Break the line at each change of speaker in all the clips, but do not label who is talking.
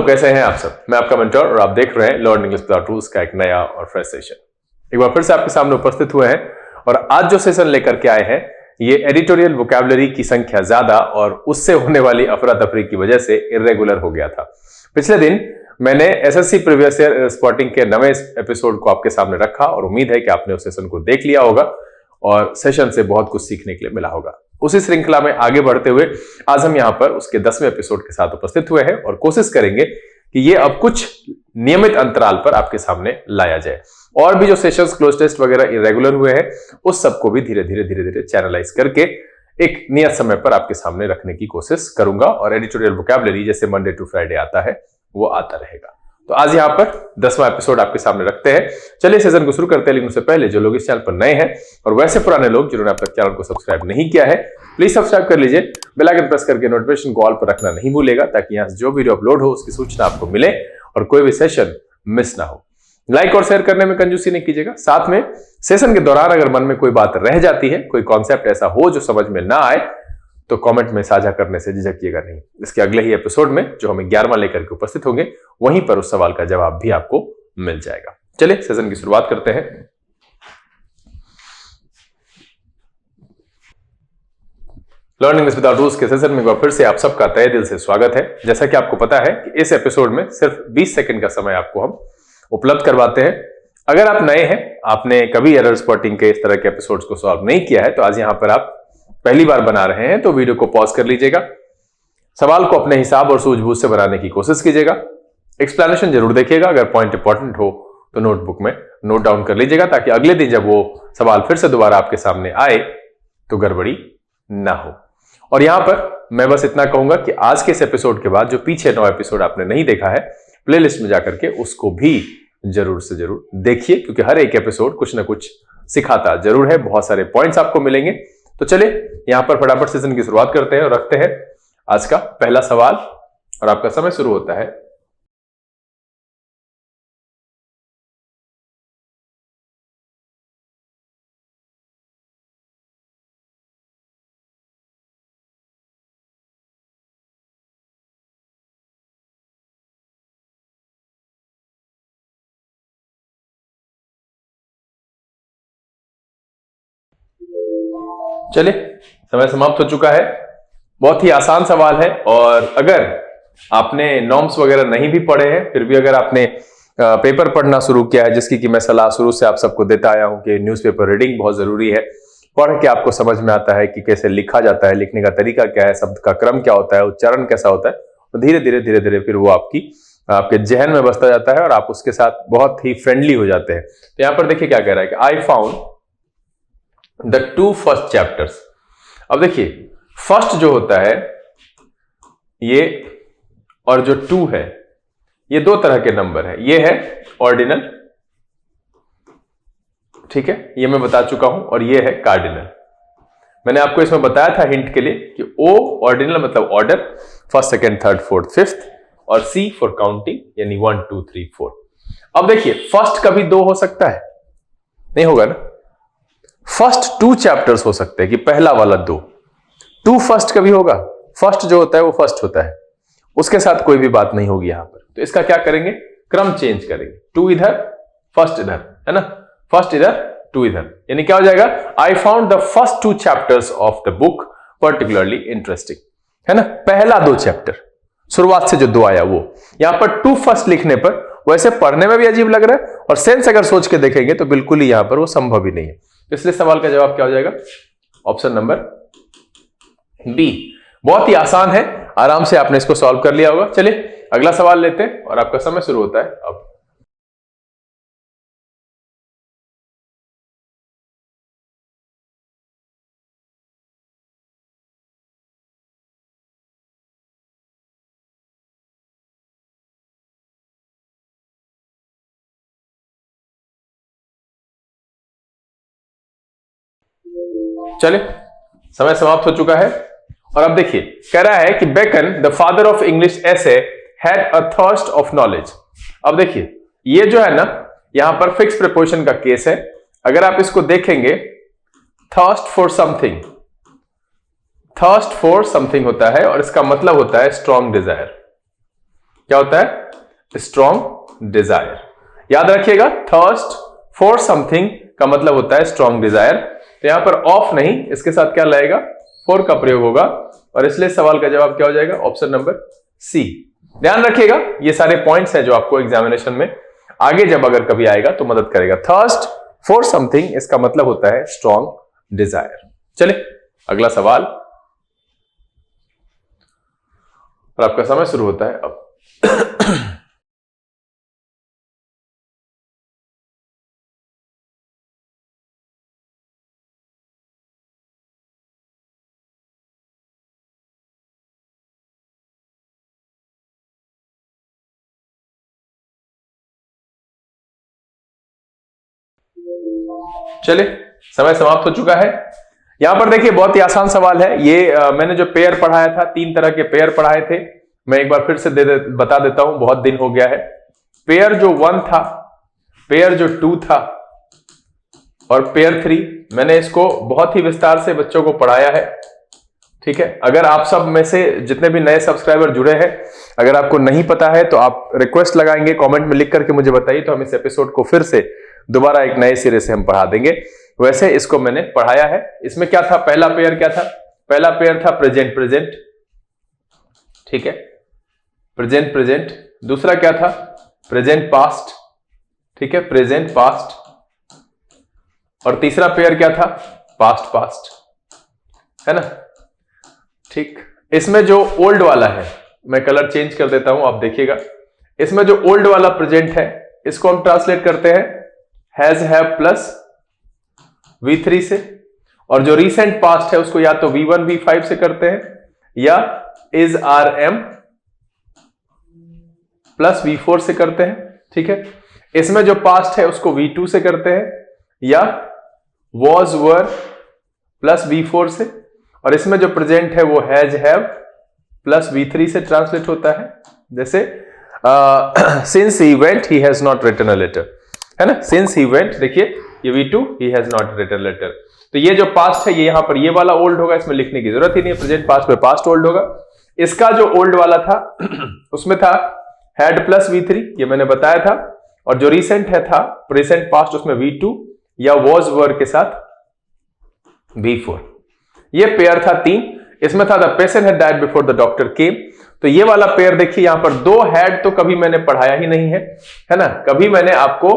कैसे हैं आप सब? मैं आपका मेंटर और आप देख रहे हैं लर्न इंग्लिश विदाउट रूल्स का एक नया और फ्रेश सेशन। एक बार फिर से आपके सामने उपस्थित हुए हैं और आज जो सेशन लेकर के आए हैं ये एडिटोरियल वोकैबुलरी की संख्या ज्यादा और उससे होने वाली अफरा तफरी की वजह से इर्रेगुलर हो गया था। पिछले दिन मैंने एसएससी प्रीवियस ईयर स्पॉटिंग के नवे एपिसोड को आपके सामने रखा और उम्मीद है कि आपने उस सेशन को देख लिया होगा और सेशन से बहुत कुछ सीखने के लिए मिला होगा। उसी श्रृंखला में आगे बढ़ते हुए आज हम यहां पर उसके 10वें एपिसोड के साथ उपस्थित हुए हैं और कोशिश करेंगे कि ये अब कुछ नियमित अंतराल पर आपके सामने लाया जाए और भी जो सेशंस क्लोज टेस्ट वगैरह इरेगुलर हुए हैं उस सबको भी धीरे धीरे चैनलाइज करके एक नियत समय पर आपके सामने रखने की कोशिश करूंगा और एडिटोरियल वोकैबुलरी जैसे मंडे टू फ्राइडे आता है वो आता रहेगा। तो आज यहां पर 10वां एपिसोड आपके सामने रखते हैं। चलिए सेशन को शुरू करते हैं, लेकिन उससे पहले जो लोग इस चैनल पर नए हैं और वैसे पुराने लोग जिन्होंने अब तक चैनल को सब्सक्राइब नहीं किया है प्लीज सब्सक्राइब कर लीजिए। बेल आइकन प्रेस करके नोटिफिकेशन को ऑल पर रखना नहीं भूलेगा ताकि यहां से जो वीडियो अपलोड हो उसकी सूचना आपको मिले और कोई भी सेशन मिस ना हो। लाइक और शेयर करने में कंजूसी नहीं कीजिएगा। साथ में सेशन के दौरान अगर मन में कोई बात रह जाती है, कोई कॉन्सेप्ट ऐसा हो जो समझ में ना आए तो कमेंट में साझा करने से झिझकिएगा नहीं। इसके अगले ही एपिसोड में जो हमें 11वां लेकर के उपस्थित होंगे वहीं पर उस सवाल का जवाब भी आपको मिल जाएगा। चलिए सेशन की शुरुआत करते हैं। लर्न इंग्लिश विदाउट रूल्स के सेशन में एक बार फिर से आप सबका तहे दिल से स्वागत है। जैसा कि आपको पता है कि इस एपिसोड में सिर्फ 20 सेकंड का समय आपको हम उपलब्ध करवाते हैं। अगर आप नए हैं, आपने कभी एरर स्पॉटिंग के इस तरह के एपिसोड्स को सॉल्व नहीं किया है तो आज यहां पर आप पहली बार बना रहे हैं तो वीडियो को पॉज कर लीजिएगा। सवाल को अपने हिसाब और सूझबूझ से बनाने की कोशिश कीजिएगा। एक्सप्लेनेशन जरूर देखिएगा। अगर पॉइंट इंपॉर्टेंट हो तो नोटबुक में नोट डाउन कर लीजिएगा ताकि अगले दिन जब वो सवाल फिर से दोबारा आपके सामने आए तो गड़बड़ी ना हो। और यहां पर मैं बस इतना कहूंगा कि आज के इस एपिसोड के बाद जो पीछे 9 एपिसोड आपने नहीं देखा है प्लेलिस्ट में जाकर के उसको भी जरूर से जरूर देखिए, क्योंकि हर एक एपिसोड कुछ ना कुछ सिखाता जरूर है। बहुत सारे पॉइंट्स आपको मिलेंगे। तो चलिए यहां पर फटाफट सेशन की शुरुआत करते हैं और रखते हैं आज का पहला सवाल और आपका समय शुरू होता है। चलिए समय समाप्त हो चुका है। बहुत ही आसान सवाल है और अगर आपने नॉर्म्स वगैरह नहीं भी पढ़े हैं फिर भी अगर आपने पेपर पढ़ना शुरू किया है, जिसकी कि मैं सलाह शुरू से आप सबको देता आया हूं कि न्यूज़पेपर रीडिंग बहुत जरूरी है। पढ़ के आपको समझ में आता है कि कैसे लिखा जाता है, लिखने का तरीका क्या है, शब्द का क्रम क्या होता है, उच्चारण कैसा होता है, तो धीरे धीरे फिर वो आपके जहन में बसता जाता है और आप उसके साथ बहुत ही फ्रेंडली हो जाते हैं। तो यहां पर देखिए क्या कह रहा है कि I found the 2 first chapters. अब देखिए फर्स्ट जो होता है ये और जो 2 है ये 2 तरह के नंबर है। ये है ऑर्डिनल, ठीक है, ये मैं बता चुका हूं, और ये है कार्डिनल। मैंने आपको इसमें बताया था हिंट के लिए कि ओ ऑर्डिनल मतलब order, first second third fourth fifth, और सी फॉर काउंटिंग यानी 1 2 3 4। अब देखिए फर्स्ट कभी 2 हो सकता है? नहीं होगा ना। फर्स्ट 2 चैप्टर्स हो सकते हैं कि पहला वाला 2 फर्स्ट कभी होगा? फर्स्ट जो होता है वो फर्स्ट होता है, उसके साथ कोई भी बात नहीं होगी यहां पर। तो इसका क्या करेंगे, क्रम चेंज करेंगे। 2 इधर फर्स्ट इधर, है ना, फर्स्ट इधर 2 इधर, यानी क्या हो जाएगा, I found the first 2 chapters of the book particularly interesting, है ना। पहला 2 चैप्टर शुरुआत से जो 2 आया वो, यहां पर 2 फर्स्ट लिखने पर वैसे पढ़ने में भी अजीब लग रहा है और सेंस अगर सोच के देखेंगे तो बिल्कुल ही यहां पर वो संभव ही नहीं है। इसलिए सवाल का जवाब क्या हो जाएगा, ऑप्शन नंबर बी। बहुत ही आसान है, आराम से आपने इसको सॉल्व कर लिया होगा। चलिए अगला सवाल लेते हैं और आपका समय शुरू होता है अब। चलिए समय समाप्त हो चुका है और अब देखिए कह रहा है कि Bacon the father of English essay had a thirst of knowledge. अब देखिए ये जो है ना यहां पर फिक्स प्रीपोजिशन का केस है। अगर आप इसको देखेंगे थर्स्ट फॉर समथिंग होता है और इसका मतलब होता है स्ट्रॉन्ग डिजायर। क्या होता है? Strong Dzire. याद रखिएगा, थर्स्ट फॉर समथिंग का मतलब होता है स्ट्रॉन्ग डिजायर। तो यहां पर ऑफ नहीं, इसके साथ क्या लगेगा? फॉर का प्रयोग होगा, और इसलिए सवाल का जवाब क्या हो जाएगा? Option number C. ध्यान रखिएगा, ये सारे पॉइंट्स हैं जो आपको एग्जामिनेशन में आगे जब अगर कभी आएगा तो मदद करेगा। थर्स्ट फॉर समथिंग, इसका मतलब होता है स्ट्रॉन्ग डिजायर। चलिए अगला सवाल, और आपका समय शुरू होता है अब। चलिए समय समाप्त हो चुका है। यहां पर देखिए बहुत ही आसान सवाल है ये। मैंने जो पेयर पढ़ाया था, 3 तरह के पेयर पढ़ाए थे, मैं एक बार फिर से बता देता हूं, बहुत दिन हो गया है। पेयर जो 1 था, पेयर जो 2 था, और पेयर 3, मैंने इसको बहुत ही विस्तार से बच्चों को पढ़ाया है। ठीक है, अगर आप सब में से जितने भी नए सब्सक्राइबर जुड़े हैं, अगर आपको नहीं पता है तो आप रिक्वेस्ट लगाएंगे, कमेंट में लिख करके मुझे बताइए, तो हम इस एपिसोड को फिर से दोबारा एक नए सिरे से हम पढ़ा देंगे। वैसे इसको मैंने पढ़ाया है। इसमें क्या था? पहला पेयर क्या था? पहला पेयर था प्रेजेंट प्रेजेंट। ठीक है, प्रेजेंट प्रेजेंट। दूसरा क्या था? Present past. ठीक है, प्रेजेंट पास्ट। और तीसरा पेयर क्या था? पास्ट पास्ट, है ना? ठीक, इसमें जो ओल्ड वाला है, मैं कलर चेंज कर देता हूं, आप देखिएगा। इसमें जो ओल्ड वाला प्रेजेंट है, इसको हम ट्रांसलेट करते हैं हैज हैव प्लस V3 से, और जो रीसेंट पास्ट है उसको या तो V1 V5 से करते हैं, या इज RM प्लस V4 से करते हैं। ठीक है, इसमें जो पास्ट है उसको V2 से करते हैं, या was were प्लस V4 से, और इसमें जो प्रेजेंट है वो हैज हैव प्लस V3 से ट्रांसलेट होता है। जैसे since he went he has not written a letter, है ना? सिंस ही वेंट, देखिए ये V2, he has not written letter. तो ये जो पास्ट है ये यहां पर ये वाला ओल्ड होगा, इसमें लिखने की जरूरत ही नहीं है। प्रेजेंट पास्ट में पास्ट ओल्ड होगा। इसका जो ओल्ड वाला था उसमें था हैड प्लस V3, ये मैंने बताया था, और जो रिसेंट है था प्रेजेंट पास्ट, उसमें V2 या was were के साथ V4। ये पेयर था 3। इसमें था the patient had died before the doctor केम। तो ये वाला पेयर देखिए, यहां पर 2 हैड तो कभी मैंने पढ़ाया ही नहीं है ना? कभी मैंने आपको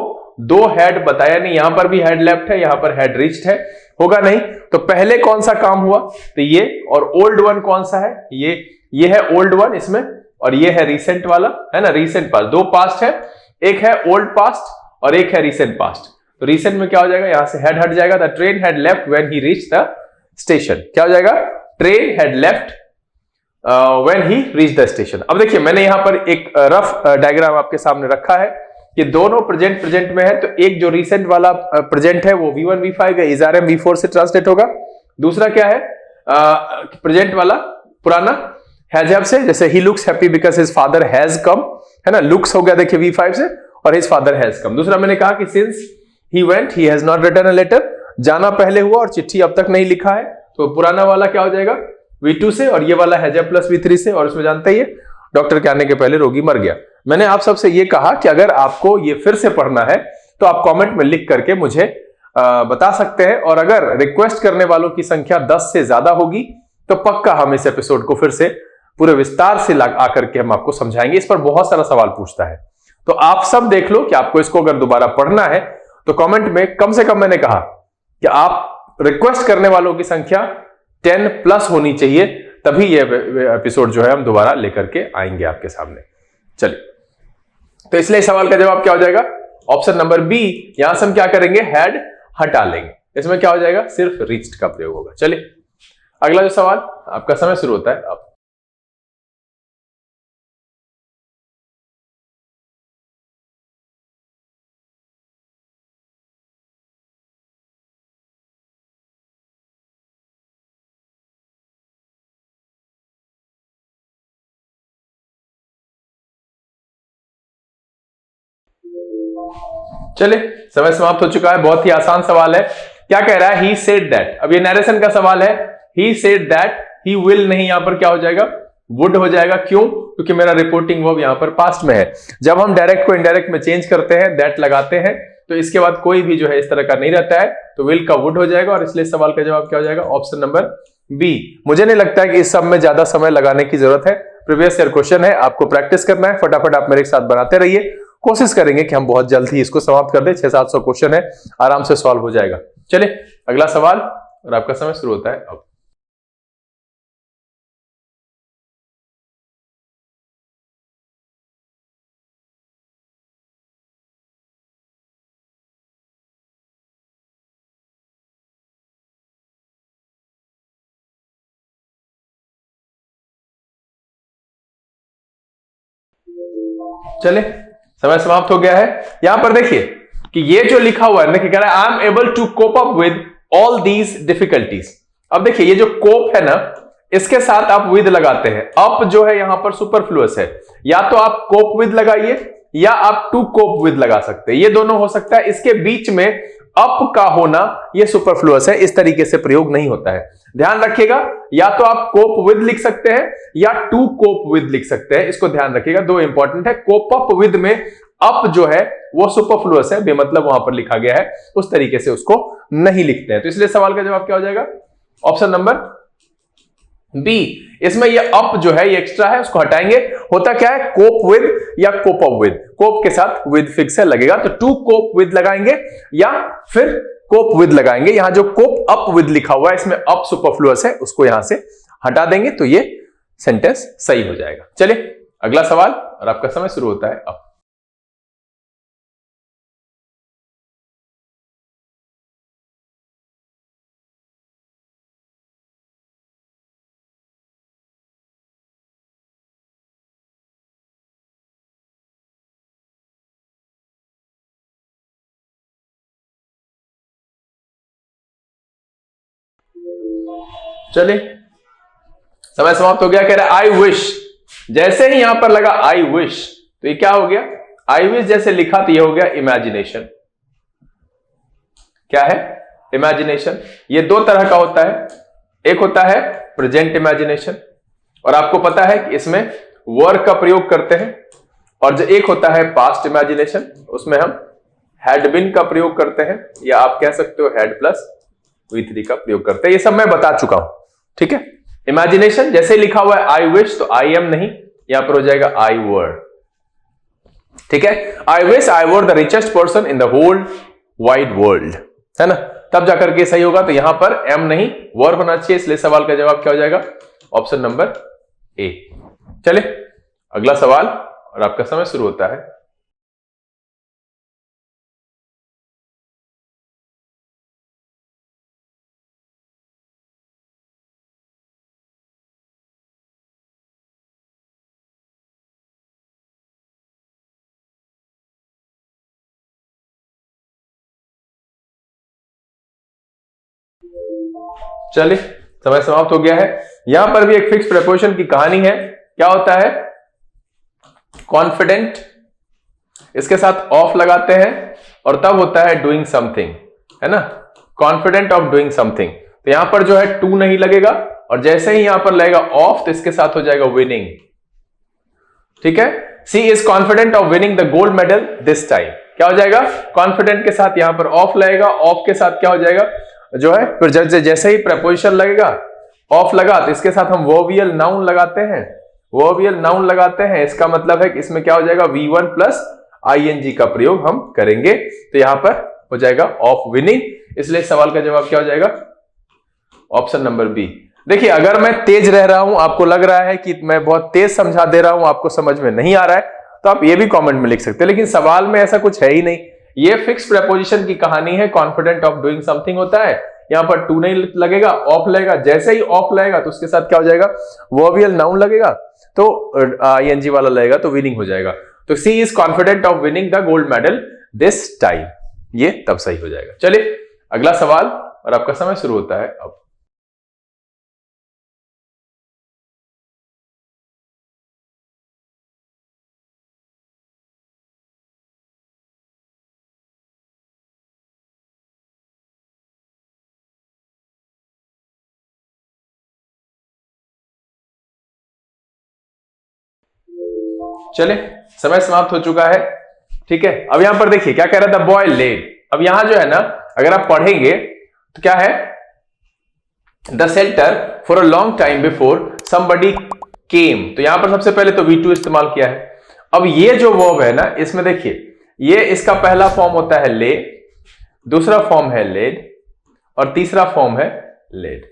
2 हैड बताया नहीं। यहां पर भी हैड लेफ्ट है, यहां पर हैड रीच्ड है, होगा नहीं। तो पहले कौन सा काम हुआ? तो ये, और ओल्ड वन कौन सा है? ये है ओल्ड वन इसमें, और ये है रीसेंट वाला, है ना? रीसेंट पास्ट, 2 पास्ट है, एक है ओल्ड पास्ट और एक है रीसेंट पास्ट। तो रीसेंट में क्या हो जाएगा? यहां से हैड हट जाएगा। The train had left when he reached the station. क्या हो जाएगा? Train had left when he reached the station. अब देखिए मैंने यहां पर एक रफ डायग्राम आपके सामने रखा है कि दोनों प्रेजेंट प्रेजेंट में है। तो एक जो रीसेंट वाला प्रेजेंट है वो V1 V5 है, इज RM V4 से ट्रांसलेट होगा। दूसरा क्या है? प्रेजेंट वाला पुराना हैज हैव से, जैसे he looks happy because his father has come, है ना? लुक्स हो गया देखिए V5 से, और हिज फादर हैज कम। दूसरा मैंने कहा कि since he went he has not written a letter, जाना पहले हुआ और चिट्ठी अब तक नहीं लिखा है। तो पुराना वाला क्या हो जाएगा? V2 से, और ये वाला हैज हैव प्लस V3 से, और उसमें जानते ही डॉक्टर के आने के पहले रोगी मर गया। मैंने आप सबसे ये कहा कि अगर आपको ये फिर से पढ़ना है तो आप कमेंट में लिख करके मुझे बता सकते हैं, और अगर रिक्वेस्ट करने वालों की संख्या 10 से ज्यादा होगी तो पक्का हम इस एपिसोड को फिर से पूरे विस्तार से आकर के हम आपको समझाएंगे। इस पर बहुत सारा सवाल पूछता है, तो आप सब देख लो कि आपको इसको अगर दोबारा पढ़ना है तो कमेंट में कम से कम, मैंने कहा कि आप रिक्वेस्ट करने वालों की संख्या 10 प्लस होनी चाहिए, तभी ये एपिसोड जो है हम दोबारा लेकर के आएंगे आपके सामने। चलिए, तो इसलिए सवाल का जवाब क्या हो जाएगा? Option number B. यहां से हम क्या करेंगे? हैड हटा लेंगे। इसमें क्या हो जाएगा? सिर्फ रीच्ड का प्रयोग होगा। चलिए अगला जो सवाल, आपका समय शुरू होता है अब। चलिए समय समाप्त हो चुका है। बहुत ही आसान सवाल है। क्या कह रहा है? He said that. अब ये नरेशन का सवाल है। He said that, he will नहीं, यहां पर क्या हो जाएगा? वुड हो जाएगा। क्यों? क्योंकि मेरा रिपोर्टिंग वर्ब यहां पर पास्ट में है। जब हम डायरेक्ट को इनडायरेक्ट में चेंज करते हैं, दैट लगाते हैं, तो इसके बाद कोई भी जो है इस तरह का नहीं रहता है, तो विल का वुड हो जाएगा। और इसलिए सवाल का जवाब क्या हो जाएगा? Option number B. मुझे नहीं लगता है कि इस सब में ज्यादा समय लगाने की जरूरत है। प्रीवियस ईयर क्वेश्चन है, आपको प्रैक्टिस करना है, फटाफट आप मेरे साथ बनाते रहिए। कोशिश करेंगे कि हम बहुत जल्द ही इसको समाप्त कर दें। 600-700 क्वेश्चन है, आराम से सॉल्व हो जाएगा। चलिए अगला सवाल, और आपका समय शुरू होता है अब। चले, समय समाप्त हो गया है। यहां पर देखिए कि ये जो लिखा हुआ है ना, कि कह रहा है I am able to cope up with all these difficulties. अब देखिए ये जो कोप है ना, इसके साथ आप विद लगाते हैं। अप जो है यहां पर सुपरफ्लुअस है, या तो आप कोप विद लगाइए या आप टू कोप विद लगा सकते हैं, ये दोनों हो सकता है। इसके बीच में अप का होना ये सुपरफ्लुअस है, इस तरीके से प्रयोग नहीं होता है, ध्यान रखिएगा। या तो आप कोप विद लिख सकते हैं या टू कोप विद लिख सकते हैं, इसको ध्यान रखिएगा। दो इंपॉर्टेंट है। कोप अप विद में अप जो है वो सुपरफ्लुअस है, बेमतलब वहां पर लिखा गया है, उस तरीके से उसको नहीं लिखते हैं। तो इसलिए सवाल का जवाब क्या हो जाएगा? Option number B. इसमें ये अप जो है ये एक्स्ट्रा है, उसको हटाएंगे। होता क्या है? कोप विद या कोप अप विद, कोप के साथ विद फिक्स है लगेगा, तो टू कोप विद लगाएंगे या फिर कोप विद लगाएंगे। यहां जो कोप अप विद लिखा हुआ है, इसमें अप सुपरफ्लुअस है, उसको यहां से हटा देंगे, तो ये सेंटेंस सही हो जाएगा। चलिए अगला सवाल, और आपका समय शुरू होता है अब। चलिए समय समाप्त हो गया। कह रहा है आई विश। जैसे ही यहां पर लगा आई विश, तो ये क्या हो गया? आई विश जैसे लिखा तो ये हो गया इमेजिनेशन। क्या है? इमेजिनेशन। ये दो तरह का होता है, एक होता है प्रेजेंट इमेजिनेशन, और आपको पता है कि इसमें वर्क का प्रयोग करते हैं। और जो एक होता है पास्ट इमेजिनेशन, उसमें हम हैड बिन का प्रयोग करते हैं, या आप कह सकते हो हैड प्लस V3 का प्रयोग करते हैं। ये सब मैं बता चुका हूं, ठीक है। इमेजिनेशन जैसे लिखा हुआ है आई विश, तो आई एम नहीं, यहां पर हो जाएगा आई वर, ठीक है। I wish I were the richest person in the whole wide world, है ना, तब जाकर के सही होगा। तो यहां पर एम नहीं वर होना चाहिए, इसलिए सवाल का जवाब क्या हो जाएगा? Option number A. चले अगला सवाल, और आपका समय शुरू होता है। चलिए समय समाप्त हो गया है। यहां पर भी एक फिक्स प्रेपोजिशन की कहानी है। क्या होता है? कॉन्फिडेंट, इसके साथ ऑफ लगाते हैं, और तब होता है डूइंग समथिंग, है ना, कॉन्फिडेंट ऑफ डूइंग समथिंग। तो यहां पर जो है टू नहीं लगेगा, और जैसे ही यहां पर लगेगा ऑफ, तो इसके साथ हो जाएगा विनिंग, ठीक है। She is confident of winning the gold medal this time. क्या हो जाएगा? कॉन्फिडेंट के साथ यहां पर ऑफ लगेगा, ऑफ के साथ क्या हो जाएगा जो है, फिर जैसे ही प्रपोजिशन लगेगा, ऑफ लगा, तो इसके साथ हम वर्बियल नाउन लगाते हैं, वर्बियल नाउन लगाते हैं। इसका मतलब है कि इसमें क्या हो जाएगा? V1 प्लस ING का प्रयोग हम करेंगे, तो यहां पर हो जाएगा ऑफ विनिंग। इसलिए सवाल का जवाब क्या हो जाएगा? Option number B. देखिए अगर मैं तेज रह रहा हूं, आपको लग रहा है कि मैं बहुत तेज समझा दे रहा हूं, आपको समझ में नहीं आ रहा है, तो आप ये भी कमेंट में लिख सकते हैं, लेकिन सवाल में ऐसा कुछ है ही नहीं। ये फिक्स प्रेपोजिशन की कहानी है, कॉन्फिडेंट ऑफ डूइंग समथिंग होता है, यहां पर टू नहीं लगेगा, ऑफ लगेगा। जैसे ही ऑफ लगेगा तो उसके साथ क्या हो जाएगा? वर्बियल नाउन लगेगा, तो ING वाला लगेगा, तो विनिंग हो जाएगा। तो she is confident of winning the gold medal this time, ये तब सही हो जाएगा। चलिए अगला सवाल, और आपका समय शुरू होता है अब। चले, समय समाप्त हो चुका है। ठीक है, अब यहां पर देखिए क्या कह रहा था, बॉय लेड। अब यहां जो है ना, अगर आप पढ़ेंगे तो क्या है, the shelter for a long time before somebody came. तो यहां पर सबसे पहले तो V2 इस्तेमाल किया है। अब ये जो वर्ब है ना, इसमें देखिए ये इसका पहला फॉर्म होता है ले, दूसरा फॉर्म है लेड और तीसरा फॉर्म है लेड।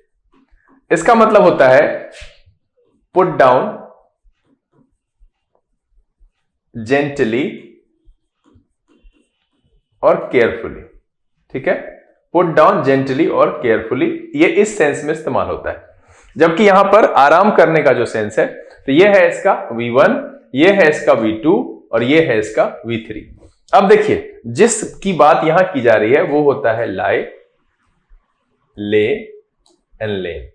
इसका मतलब होता है पुट डाउन जेंटली और केयरफुली। ठीक है, पुट डाउन जेंटली और केयरफुली, ये इस सेंस में इस्तेमाल होता है। जबकि यहां पर आराम करने का जो सेंस है, तो ये है इसका V1, ये है इसका V2 और ये है इसका V3। अब देखिए जिसकी बात यहां की जा रही है वो होता है लाई, ले एंड लेन।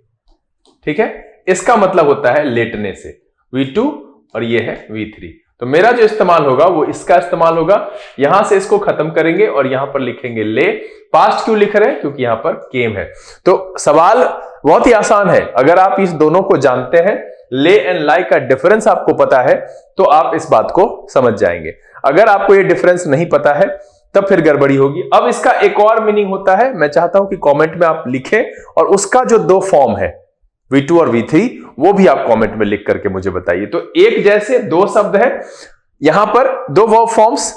ठीक है, इसका मतलब होता है लेटने से, V2 और ये है V3। तो मेरा जो इस्तेमाल होगा वो इसका इस्तेमाल होगा। यहां से इसको खत्म करेंगे और यहां पर लिखेंगे ले। पास्ट क्यों लिख रहे हैं, क्योंकि यहां पर केम है। तो सवाल बहुत ही आसान है, अगर आप इस दोनों को जानते हैं, ले एंड लाई का डिफरेंस आपको पता है, तो आप इस बात को समझ जाएंगे। अगर आपको ये डिफरेंस नहीं पता है तब फिर गड़बड़ी होगी। अब इसका एक और मीनिंग होता है, मैं चाहता हूं कि कमेंट में आप लिखें और उसका जो दो फॉर्म है V2 और V3 वो भी आप कमेंट में लिख करके मुझे बताइए। तो एक जैसे दो शब्द है, यहां पर दो वर्ब फॉर्म्स,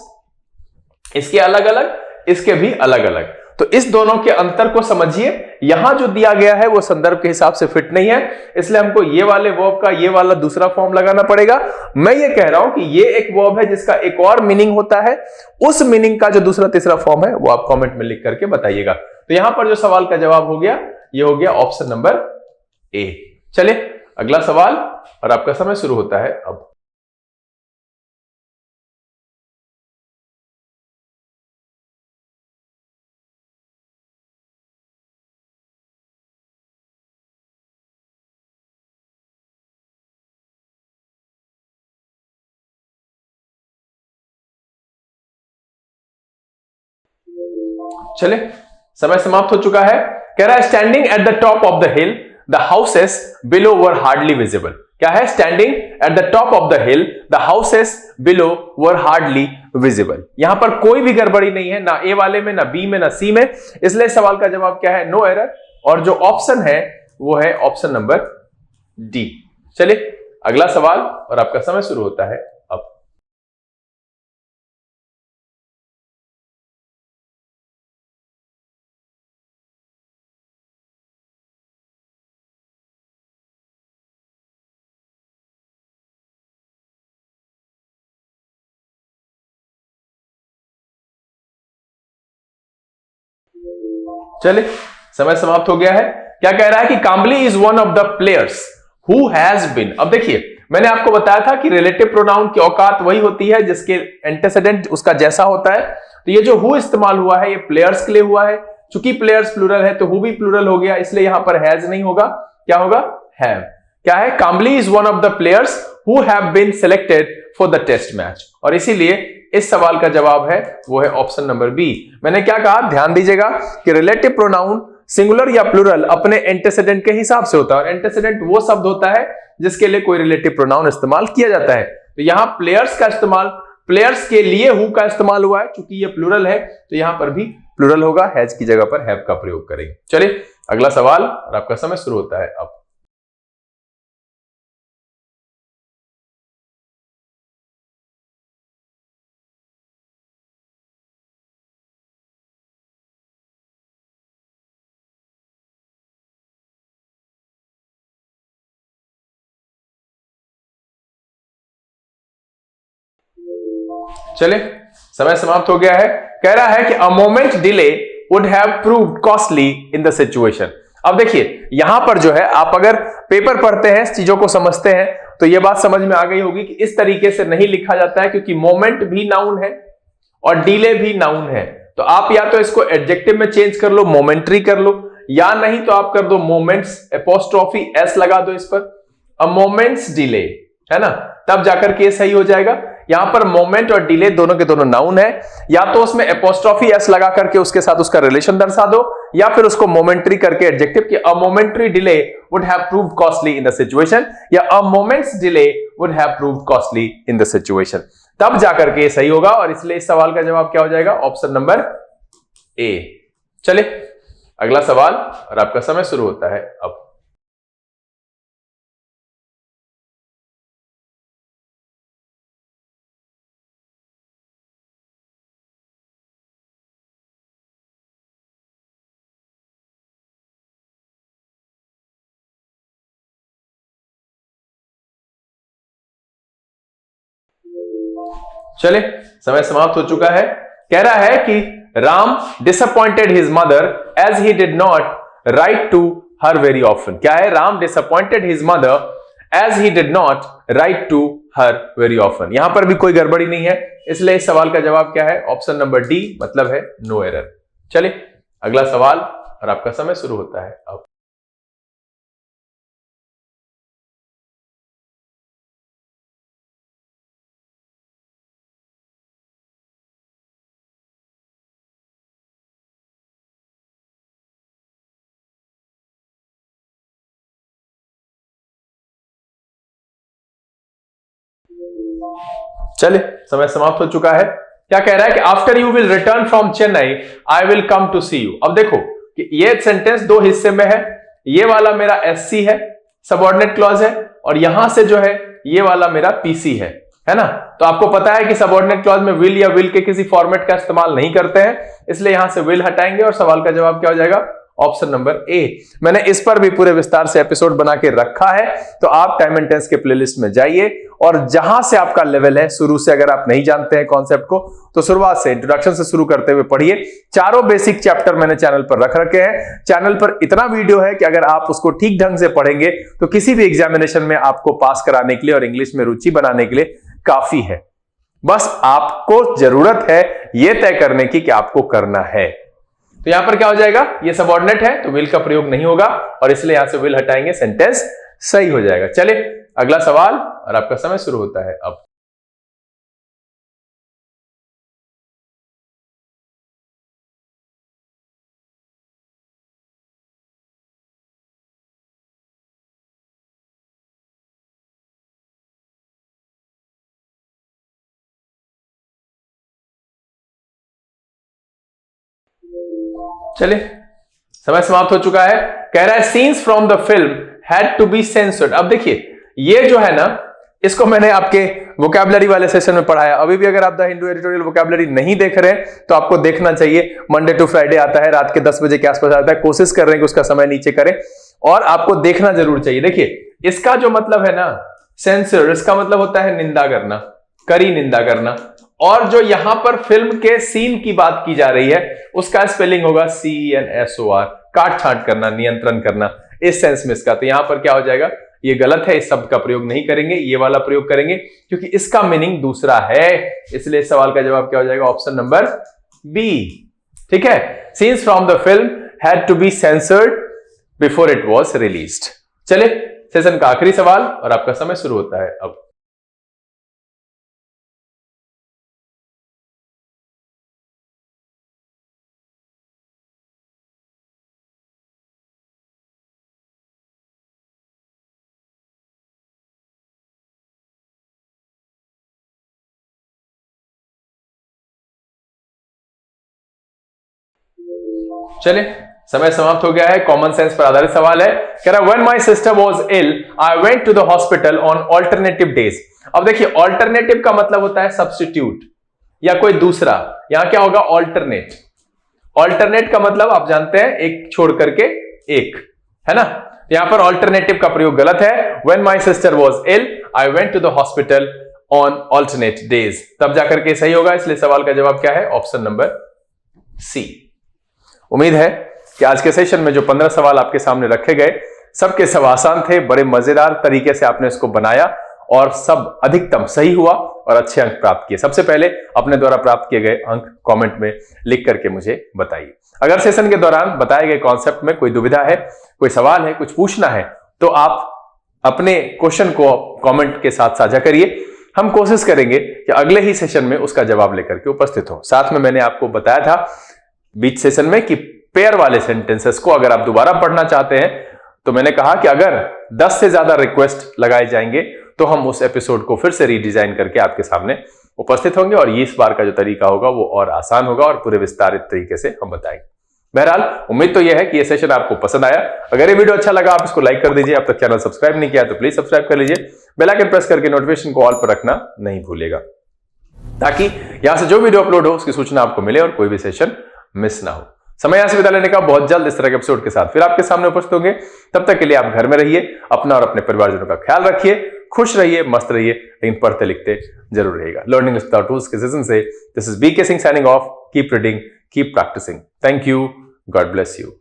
इसके अलग अलग, इसके भी अलग अलग। तो इस दोनों के अंतर को समझिए। यहां जो दिया गया है वो संदर्भ के हिसाब से फिट नहीं है, इसलिए हमको ये वाले वर्ब का ये वाला दूसरा फॉर्म लगाना पड़ेगा। मैं ये कह रहा हूं कि ये एक वर्ब है जिसका एक और मीनिंग होता है, उस मीनिंग का जो दूसरा तीसरा फॉर्म है वो आप कमेंट में लिख करके बताइएगा। तो यहां पर जो सवाल का जवाब हो गया, ये हो गया ऑप्शन नंबर ए। चलिए अगला सवाल, और आपका समय शुरू होता है अब। चले, समय समाप्त हो चुका है। कह रहा है standing at the top of the hill the houses below were hardly visible. क्या है, standing at the top of the hill the houses below were hardly visible. यहां पर कोई भी गड़बड़ी नहीं है, ना ए वाले में, ना बी में, ना सी में, इसलिए सवाल का जवाब क्या है, नो एरर। और जो ऑप्शन है वो है ऑप्शन नंबर डी। चलिए अगला सवाल, और आपका समय शुरू होता है अब। चलिए समय समाप्त हो गया है। क्या कह रहा है कि Kambli is one of the players who has been. अब देखिए मैंने आपको बताया था कि रिलेटिव प्रोनाउन की औकात वही होती है जिसके एंटेसेडेंट उसका जैसा होता है। तो ये जो हु इस्तेमाल हुआ है ये प्लेयर्स के लिए हुआ है। चूंकि प्लेयर्स प्लूरल है तो हु भी प्लूरल हो गया, इसलिए यहां पर हैज नहीं होगा, क्या होगा, हैव। क्या है, Kambli is one of the players who have been selected for the test match. और इसीलिए इस सवाल का जवाब है वो है ऑप्शन नंबर बी। मैंने क्या कहा, ध्यान दीजिएगा कि रिलेटिव प्रोनाउन सिंगुलर या प्लूरल अपने एंटेसेडेंट के हिसाब से होता है, और एंटेसेडेंट वो शब्द होता है जिसके लिए कोई रिलेटिव प्रोनाउन इस्तेमाल किया जाता है। तो यहां प्लेयर्स का इस्तेमाल, प्लेयर्स के लिए हु का इस्तेमाल हुआ है, क्योंकि ये प्लूरल है तो यहां पर भी प्लूरल होगा, हैज की जगह पर हैव का प्रयोग करेंगे। चलिए अगला सवाल, और आपका समय शुरू होता है अब। चले समय समाप्त हो गया है। कह रहा है कि a moment delay would have proved costly in the situation. अब देखिए यहां पर जो है, आप अगर पेपर पढ़ते हैं, चीजों को समझते हैं, तो यह बात समझ में आ गई होगी कि इस तरीके से नहीं लिखा जाता है, क्योंकि मोमेंट भी नाउन है और डिले भी नाउन है। तो आप या तो इसको एडजेक्टिव में चेंज कर लो, मोमेंट्री कर लो, या नहीं तो आप कर दो मोमेंट्स एपोस्ट्रोफी एस लगा दो इस पर, अ मोमेंट्स डिले, है ना, तब जाकर के सही हो जाएगा। यहां पर मोमेंट और डिले दोनों के दोनों नाउन है, या तो उसमें एपोस्ट्रोफी एस लगा करके उसके साथ उसका रिलेशन दर्शा दो, या फिर उसको मोमेंट्री करके एडजेक्टिव कि a momentary delay would have proved costly in the situation, या a moment's delay would have proved costly in the situation. तब जाकर के सही होगा और इसलिए इस सवाल का जवाब क्या हो जाएगा? Option number A. चलिए अगला सवाल और आपका समय शुरू होता है अब। चले समय समाप्त हो चुका है। कह रहा है कि Ram disappointed his mother as he did not write to her very often. क्या है? Ram disappointed his mother as he did not write to her very often. यहां पर भी कोई गड़बड़ी नहीं है, इसलिए इस सवाल का जवाब क्या है? ऑप्शन नंबर डी, मतलब है नो एरर। चलिए अगला सवाल और आपका समय शुरू होता है अब। चले समय समाप्त हो चुका है। क्या कह रहा है कि after you will return from Chennai I will come to see you. अब देखो कि ये सेंटेंस दो हिस्से में है। ये वाला मेरा एससी है, सबऑर्डिनेट क्लॉज है, और यहां से जो है ये वाला मेरा पीसी है ना। तो आपको पता है कि सबऑर्डिनेट क्लॉज में विल या विल के किसी फॉर्मेट का इस्तेमाल नहीं करते हैं, इसलिए यहां से विल हटाएंगे और सवाल का जवाब क्या हो जाएगा? Option number A. मैंने इस पर भी पूरे विस्तार से एपिसोड बना के रखा है, तो आप टाइम एंड टेंस के प्लेलिस्ट में जाइए और जहां से आपका लेवल है, शुरू से अगर आप नहीं जानते हैं कॉन्सेप्ट को, तो शुरुआत से इंट्रोडक्शन से शुरू करते हुए पढ़िए। चारों बेसिक चैप्टर मैंने चैनल पर रख रखे हैं। चैनल पर इतना वीडियो है कि अगर आप उसको ठीक ढंग से पढ़ेंगे तो किसी भी एग्जामिनेशन में आपको पास कराने के लिए और इंग्लिश में रुचि बनाने के लिए काफी है। बस आपको जरूरत है यह तय करने की कि आपको करना है। तो यहां पर क्या हो जाएगा? ये सबऑर्डिनेट है तो विल का प्रयोग नहीं होगा और इसलिए यहां से विल हटाएंगे, सेंटेंस सही हो जाएगा। चलिए अगला सवाल और आपका समय शुरू होता है अब। चलिए समय समाप्त हो चुका है। कह रहा है scenes from the film had to be censored. अब देखिए ये जो है ना, इसको मैंने आपके वोकैबुलरी वाले सेशन में पढ़ाया। अभी भी अगर आप द हिंदू एडिटोरियल वोकैबुलरी नहीं देख रहे हैं तो आपको देखना चाहिए। मंडे टू फ्राइडे आता है, रात के 10 बजे के आसपास आता है। कोशिश कर रहे हैं कि उसका समय नीचे करें और आपको देखना जरूर चाहिए। देखिए इसका जो मतलब है ना सेंसर, इसका मतलब होता है निंदा करना, कड़ी निंदा करना। और जो यहां पर फिल्म के सीन की बात की जा रही है उसका स्पेलिंग होगा CNSOR, काट छांट करना, नियंत्रण करना, इस सेंस में इसका। तो यहां पर क्या हो जाएगा? ये गलत है, इस शब्द का प्रयोग नहीं करेंगे, ये वाला प्रयोग करेंगे क्योंकि इसका मीनिंग दूसरा है। इसलिए इस सवाल का जवाब क्या हो जाएगा? Option number B. ठीक है, scenes from the film had to be censored before it was released. चले सेशन का आखिरी सवाल और आपका समय शुरू होता है अब। चले समय समाप्त हो गया है। कॉमन सेंस पर आधारित सवाल है। कह रहा when my sister was ill I went to the hospital on alternative days. अब देखिए ऑल्टरनेटिव का मतलब होता है सब्स्टिट्यूट या कोई दूसरा। यहां क्या होगा? ऑल्टरनेट। ऑल्टरनेट का मतलब आप जानते हैं एक छोड़ करके एक, है ना। यहां पर ऑल्टरनेटिव का प्रयोग गलत है। When my sister was ill I went to the hospital on alternate days, तब जाकर के सही होगा। इसलिए सवाल का जवाब क्या है? Option number C. उम्मीद है कि आज के सेशन में जो 15 सवाल आपके सामने रखे गए सबके सब आसान थे, बड़े मजेदार तरीके से आपने इसको बनाया और सब अधिकतम सही हुआ और अच्छे अंक प्राप्त किए। सबसे पहले अपने द्वारा प्राप्त किए गए अंक कमेंट में लिख करके मुझे बताइए। अगर सेशन के दौरान बताए गए कॉन्सेप्ट में कोई दुविधा है, कोई सवाल है, कुछ पूछना है तो आप अपने क्वेश्चन को कमेंट के साथ साझा करिए। हम कोशिश करेंगे कि अगले ही सेशन में उसका जवाब लेकर के उपस्थित हो। साथ में मैंने आपको बताया था बीच सेशन में कि पेयर वाले सेंटेंसेस को अगर आप दोबारा पढ़ना चाहते हैं तो मैंने कहा कि अगर 10 से ज्यादा रिक्वेस्ट लगाए जाएंगे तो हम उस एपिसोड को फिर से रीडिजाइन करके आपके सामने उपस्थित होंगे और इस बार का जो तरीका होगा वो और आसान होगा और पूरे विस्तारित तरीके से हम बताएंगे। बहरहाल उम्मीद तो यह है कि यह सेशन आपको पसंद आया। अगर ये वीडियो अच्छा लगा आप इसको लाइक कर दीजिए। अब तक चैनल सब्सक्राइब नहीं किया तो प्लीज सब्सक्राइब कर लीजिए। बेल आइकन प्रेस करके नोटिफिकेशन को ऑल पर रखना नहीं भूलिएगा, ताकि यहां से जो वीडियो अपलोड हो उसकी सूचना आपको मिले और कोई भी सेशन मिस ना हो। समय यहां से विदा लेने का, बहुत जल्द इस तरह के एपिसोड के साथ फिर आपके सामने उपस्थित होंगे। तब तक के लिए आप घर में रहिए, अपना और अपने परिवारजनों का ख्याल रखिए, खुश रहिए, मस्त रहिए, लेकिन पढ़ते लिखते जरूर रहिएगा। लर्निंग विदाउट टूल्स के सेशन से this is BK Singh signing off. Keep reading, keep practising. Thank you, God bless you.